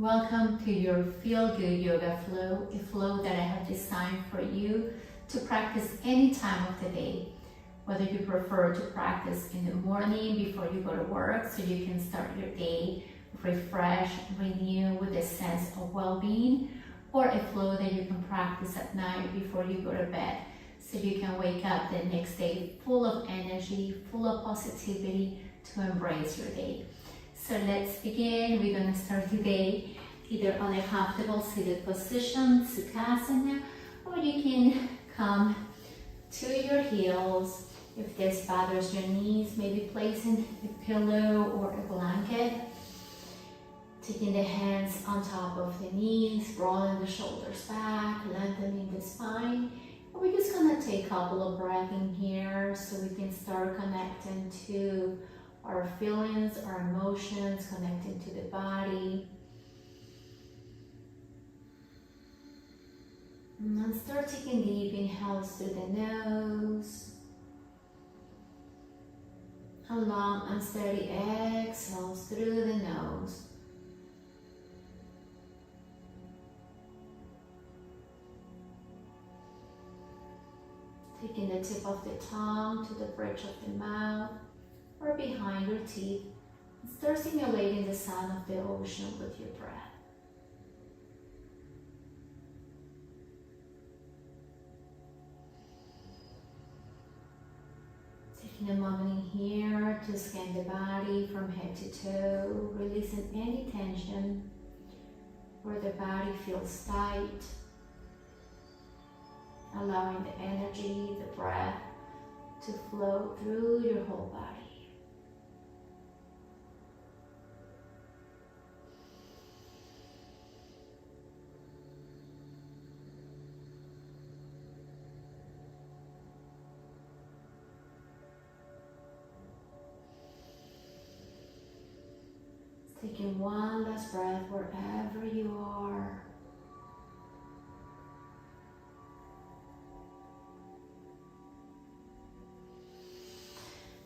Welcome to your Feel Good Yoga flow, a flow that I have designed for you to practice any time of the day. Whether you prefer to practice in the morning before you go to work so you can start your day refreshed, renewed with a sense of well-being, or a flow that you can practice at night before you go to bed so you can wake up the next day full of energy, full of positivity to embrace your day. So let's begin. We're going to start today either on a comfortable seated position, Sukhasana, or you can come to your heels. If this bothers your knees, maybe placing a pillow or a blanket. Taking the hands on top of the knees, rolling the shoulders back, lengthening the spine. And we're just going to take a couple of breaths in here so we can start connecting to our feelings, our emotions, connecting to the body. And then start taking deep inhales through the nose. And long and steady exhales through the nose. Taking the tip of the tongue to the bridge of the mouth or behind your teeth, and start simulating the sound of the ocean with your breath. Taking a moment in here to scan the body from head to toe, releasing any tension where the body feels tight, allowing the energy, the breath to flow through your whole body. Taking one last breath wherever you are.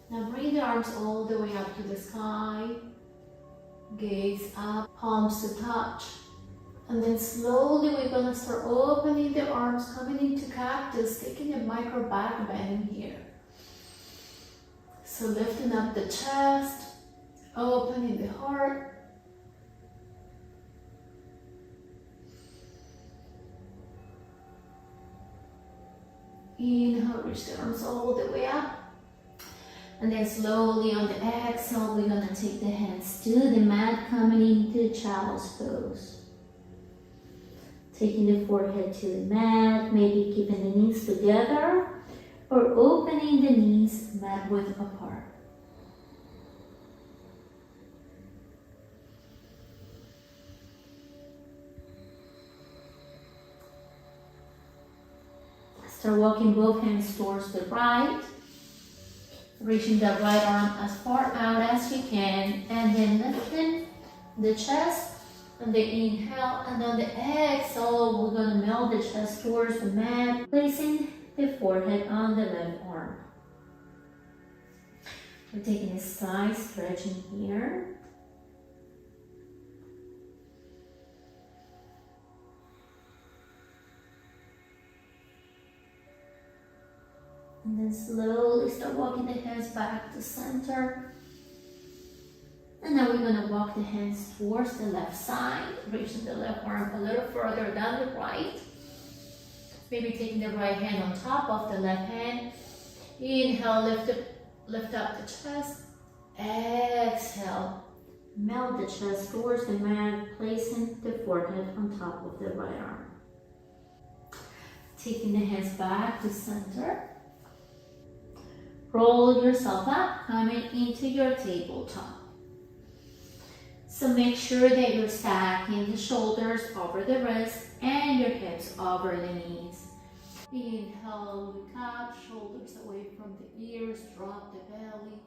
Now bring the arms all the way up to the sky. Gaze up, palms to touch. And then slowly we're going to start opening the arms, coming into cactus, taking a micro back bend here. So lifting up the chest. Opening the heart. Inhale, reach the arms all the way up. And then slowly on the exhale, we're going to take the hands to the mat, coming into child's pose. Taking the forehead to the mat, maybe keeping the knees together, or opening the knees mat width apart. Start walking both hands towards the right, reaching the right arm as far out as you can, and then lifting the chest on the inhale, and on the exhale, we're going to melt the chest towards the mat, placing the forehead on the left arm. We're taking a side stretching here. And then slowly start walking the hands back to center. And now we're going to walk the hands towards the left side, reaching the left arm a little further than the right. Maybe taking the right hand on top of the left hand. Inhale, lift up the chest. Exhale, melt the chest towards the mat, placing the forehead on top of the right arm. Taking the hands back to center. Roll yourself up, coming into your tabletop. So make sure that you're stacking the shoulders over the wrists and your hips over the knees. Inhale, look up, shoulders away from the ears, drop the belly.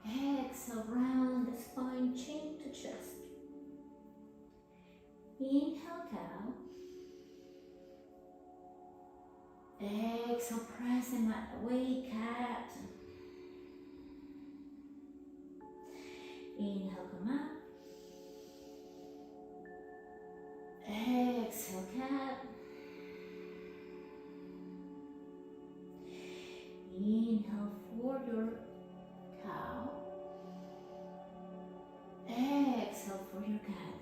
Exhale, round the spine, chin to chest. Inhale, cow. Exhale, press the mat away, cat. Inhale, come up. Exhale, cat. Inhale for your cow. Exhale for your cat.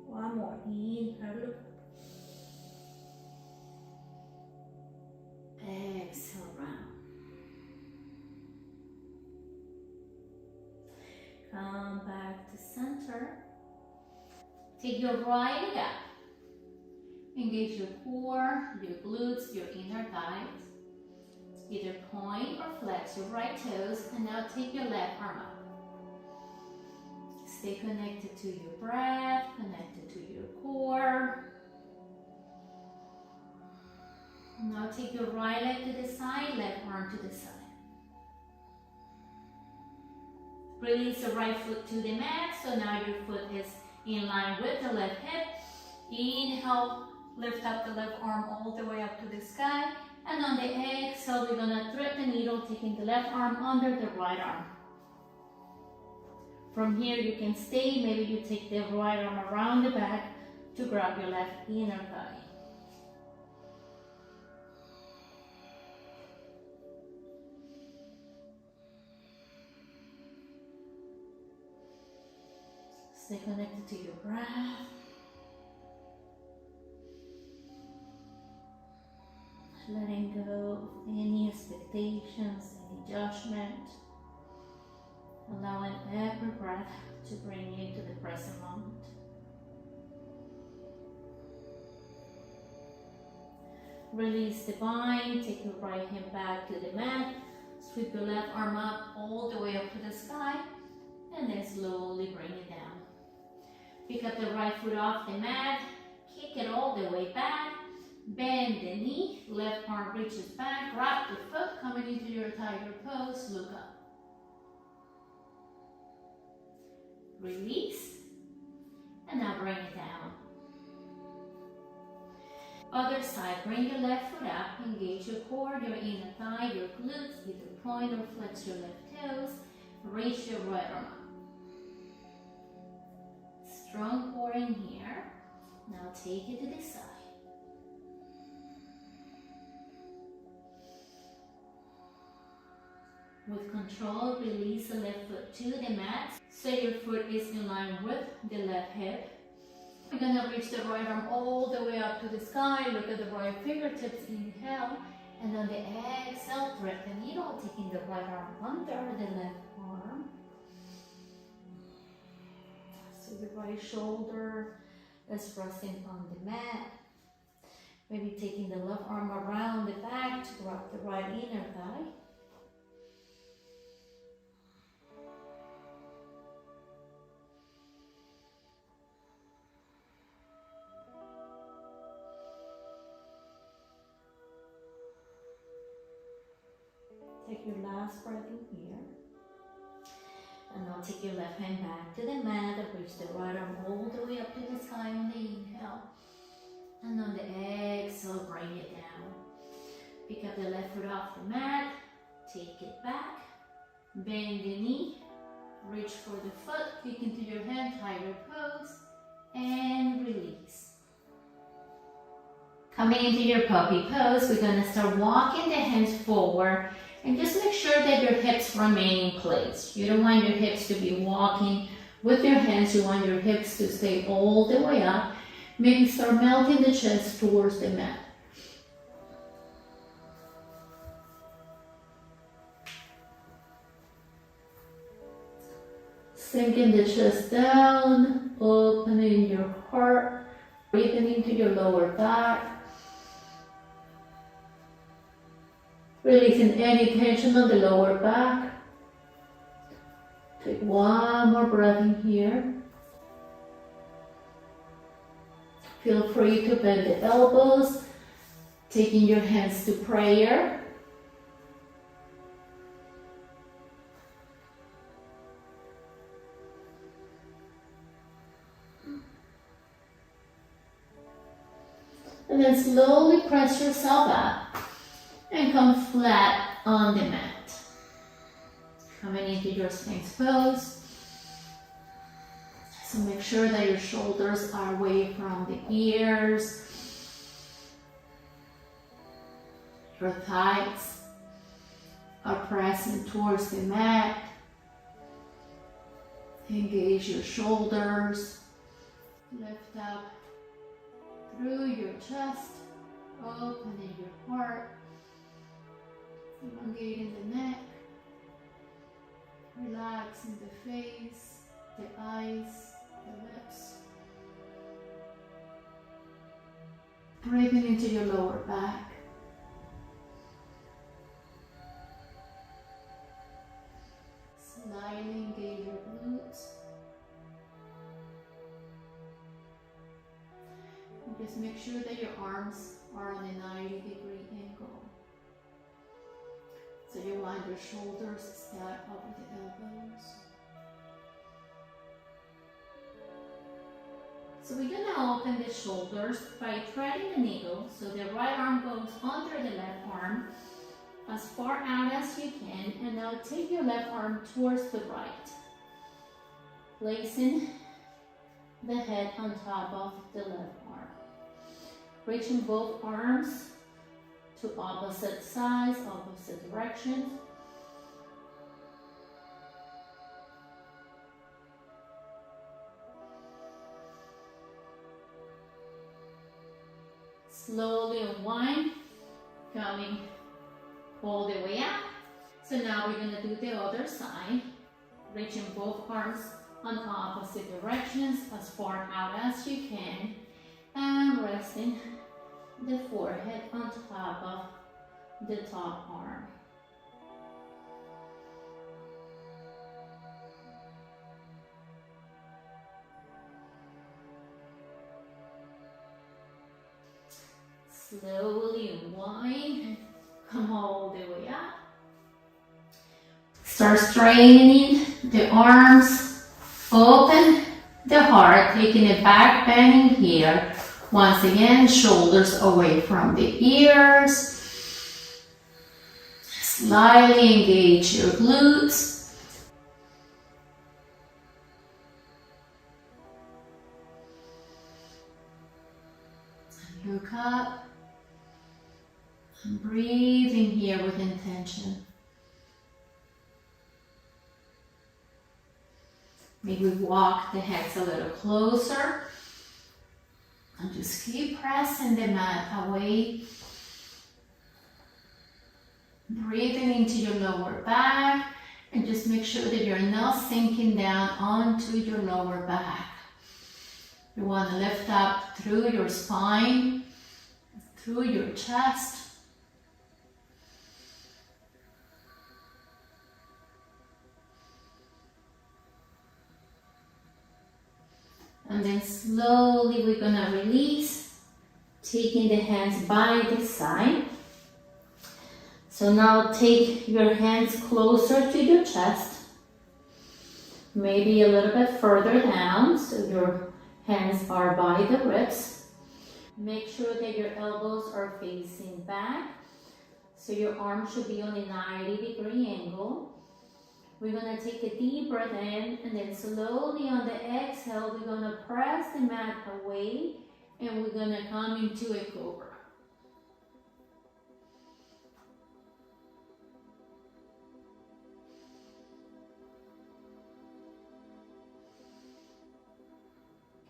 One more. Inhale, look. Exhale, round. Come back to center. Take your right leg up. Engage your core, your glutes, your inner thighs. Either point or flex your right toes, and now take your left arm up. Stay connected to your breath, connected to your core. Now take your right leg to the side, left arm to the side. Release the right foot to the mat, so now your foot is in line with the left hip. Inhale, lift up the left arm all the way up to the sky. And on the exhale, we're gonna thread the needle, taking the left arm under the right arm. From here, you can stay. Maybe you take the right arm around the back to grab your left inner thigh. Stay connected to your breath. Letting go of any expectations, any judgment. Allowing every breath to bring you to the present moment. Release the bind, take your right hand back to the mat. Sweep your left arm up all the way up to the sky. And then slowly bring it down. Pick up the right foot off the mat. Kick it all the way back. Bend the knee, left arm reaches back, grab the foot, coming into your tiger pose, look up. Release, and now bring it down. Other side, bring your left foot up, engage your core, your inner thigh, your glutes, either point or flex your left toes, reach your right arm up. Strong core in here, now take it to the side. With control, release the left foot to the mat, so your foot is in line with the left hip. We're gonna reach the right arm all the way up to the sky, look at the right fingertips, inhale, and on the exhale, thread the needle, taking the right arm under the left arm. So the right shoulder is resting on the mat. Maybe taking the left arm around the back to grab the right inner thigh. Take your last breath in here. And now take your left hand back to the mat and reach the right arm all the way up to the sky on the inhale. And on the exhale, bring it down. Pick up the left foot off the mat, take it back, bend the knee, reach for the foot, kick into your hand, tiger pose, and release. Coming into your puppy pose, we're gonna start walking the hands forward. And just make sure that your hips remain in place. You don't want your hips to be walking with your hands. You want your hips to stay all the way up. Maybe start melting the chest towards the mat. Sinking the chest down, opening your heart, breathing into your lower back. Releasing any tension on the lower back. Take one more breath in here. Feel free to bend the elbows, taking your hands to prayer. And then slowly press yourself up. And come flat on the mat. Coming into your Sphinx pose. So make sure that your shoulders are away from the ears. Your thighs are pressing towards the mat. Engage your shoulders. Lift up through your chest, opening your heart, elongating the neck, relaxing the face, the eyes, the lips. Breathing into your lower back. Slightly engage your glutes. And just make sure that your arms are on a 90-degree angle. So you want your shoulders stacked over the elbows. So we're going to open the shoulders by threading the needle. So the right arm goes under the left arm as far out as you can, and now take your left arm towards the right, placing the head on top of the left arm. Reaching both arms to opposite sides, opposite directions. Slowly unwind, coming all the way up. So now we're going to do the other side, reaching both arms on opposite directions as far out as you can, and resting the forehead on top of the top arm. Slowly unwind, come all the way up. Start straightening the arms, open the heart, taking it back, bending here. Once again, shoulders away from the ears. Slightly engage your glutes. Look up. And breathing here with intention. Maybe walk the hands a little closer. And just keep pressing the mat away. Breathing into your lower back. And just make sure that you're not sinking down onto your lower back. You want to lift up through your spine, through your chest. And then slowly we're going to release, taking the hands by the side. So now take your hands closer to your chest, maybe a little bit further down, so your hands are by the ribs. Make sure that your elbows are facing back, so your arms should be on a 90-degree angle. We're going to take a deep breath in, and then slowly on the exhale, we're going to press the mat away, and we're going to come into a cobra.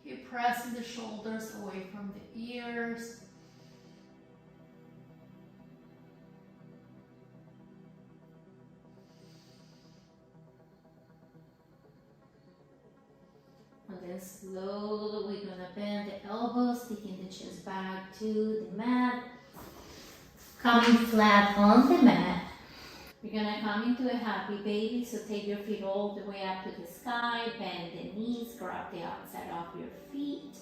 Keep pressing the shoulders away from the ears. And then slowly we're going to bend the elbows, taking the chest back to the mat. Coming flat on the mat. We're going to come into a happy baby, so take your feet all the way up to the sky, bend the knees, grab the outside of your feet.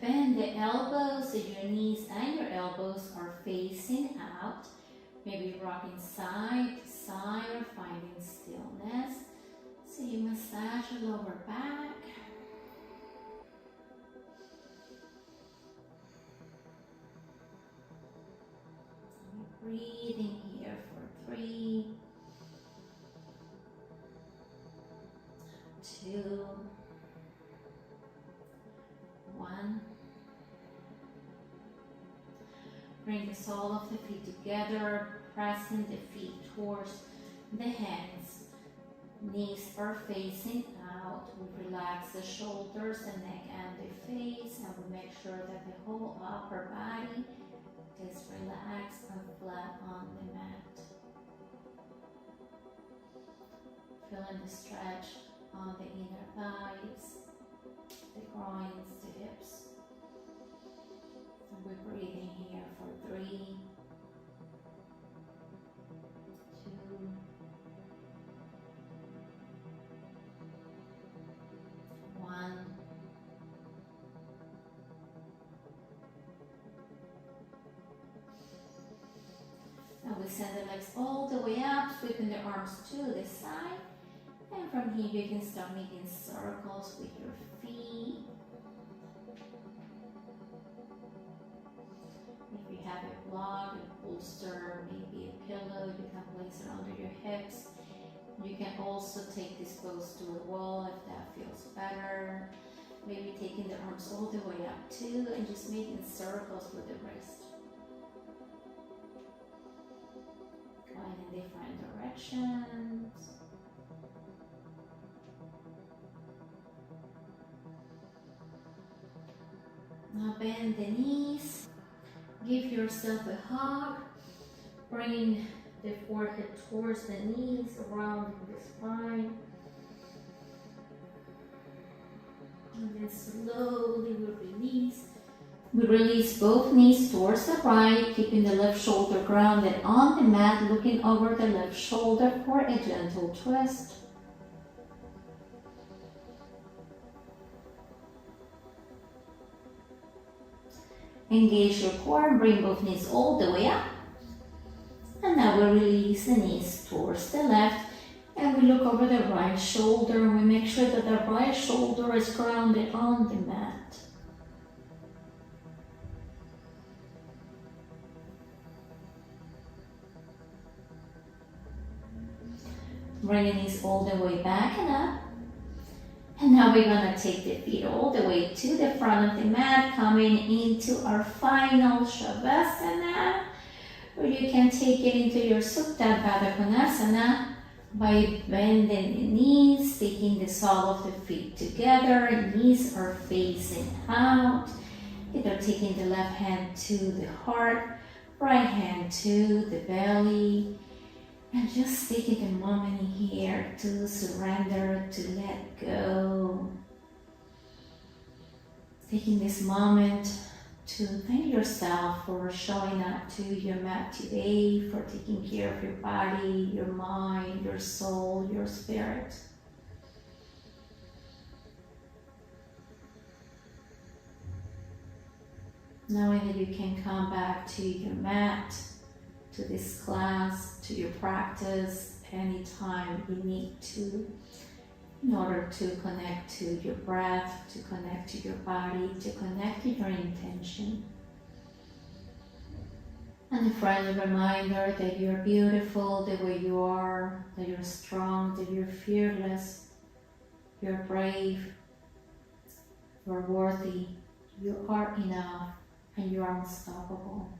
Bend the elbows so your knees and your elbows are facing out. Maybe rocking side to side or finding stillness. So you massage your lower back. Breathing here for 3, 2, Bring the sole of the feet together, pressing the feet towards the hands. Knees are facing out. We relax the shoulders, the neck, and the face, and we make sure that the whole upper body is relaxed and flat on the mat. Feeling the stretch on the inner thighs, the groins, the hips. And we're breathing here for 3, 2, 1. Now we send the legs all the way up, sweeping the arms to the side. And from here you can start making circles with your feet. If you have a block, a bolster, maybe a pillow, you can place it under your hips. You can also take this pose to a wall if that feels better. Maybe taking the arms all the way up too and just making circles with the wrist. Going in different directions. Now bend the knees. Give yourself a hug. Bring the forehead towards the knees, around the spine. And then slowly we release. We release both knees towards the right, keeping the left shoulder grounded on the mat, looking over the left shoulder for a gentle twist. Engage your core and bring both knees all the way up. And now we release the knees towards the left and we look over the right shoulder and we make sure that the right shoulder is grounded on the mat. Bring the knees all the way back and up. And now we're going to take the feet all the way to the front of the mat, coming into our final Shavasana, or you can take it into your Supta Baddha Konasana by bending the knees, taking the sole of the feet together, knees are facing out, either taking the left hand to the heart, right hand to the belly, and just taking the moment here to surrender, to let go. Taking this moment to thank yourself for showing up to your mat today, for taking care of your body, your mind, your soul, your spirit. Knowing that you can come back to your mat, to this class, to your practice anytime you need to, in order to connect to your breath, to connect to your body, to connect to your intention. And a friendly reminder that you're beautiful the way you are, that you're strong, that you're fearless, you're brave, you're worthy, you are enough, and you are unstoppable.